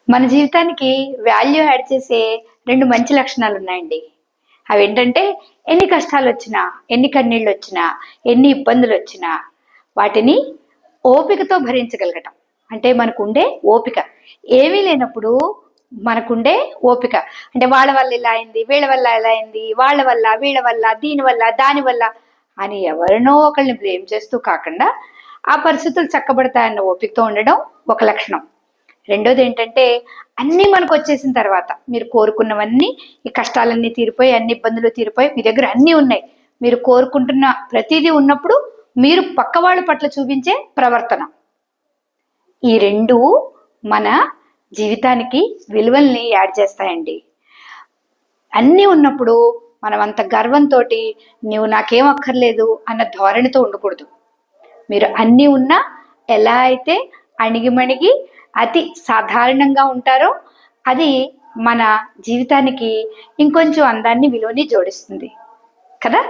మన జీవితానికి value add చేసే 2 మంచి లక్షణాలు ఉన్నాయండి. అవేంటంటే ఎన్ని కష్టాలొచ్చినా, ఎన్ని కన్నీళ్ళొచ్చినా, ఎన్ని ఇబ్బందులొచ్చినా వాటిని ఓపికతో భరించగలగటం. అంటే మనకుండే ఓపిక. ఏమీ లేనప్పుడు మనకుండే ఓపిక. అంటే వాళ్ళ వల్ల ఇలా అయింది, వీళ్ళ వల్ల ఇలా అయింది, వాళ్ళ వల్ల, వీళ్ళ వల్ల, దీని వల్ల, దాని వల్ల అని ఎవరినో ఒకళ్ళని బ్లేమ్ చేస్తూ కాకుండా ఆ పరిస్థితులు చక్కబడతాయన్న ఓపికతో ఉండడం ఒక లక్షణం. రెండోదేంటంటే అన్నీ మనకొచ్చేసిన తర్వాత మీరు కోరుకున్నవన్నీ, ఈ కష్టాలన్నీ తీరిపోయి, అన్ని ఇబ్బందులు తీరిపోయి, మీ దగ్గర అన్నీ ఉన్నాయి. మీరు కోరుకుంటున్న ప్రతీదీ ఉన్నప్పుడు మీరు పక్క వాళ్ళ పట్ల చూపించే ప్రవర్తన. ఈ 2 మన జీవితానికి విలువల్ని యాడ్ చేస్తాయండి. అన్నీ ఉన్నప్పుడు మనం అంత గర్వంతోటి నువ్వు నాకేం అక్కర్లేదు అన్న ధోరణితో ఉండకూడదు. మీరు అన్నీ ఉన్నా ఎలా అయితే అణిగిమణిగి అతి సాధారణంగా ఉంటారో అది మన జీవితానికి ఇంకొంచెం అందాన్ని విలువని జోడిస్తుంది కదా.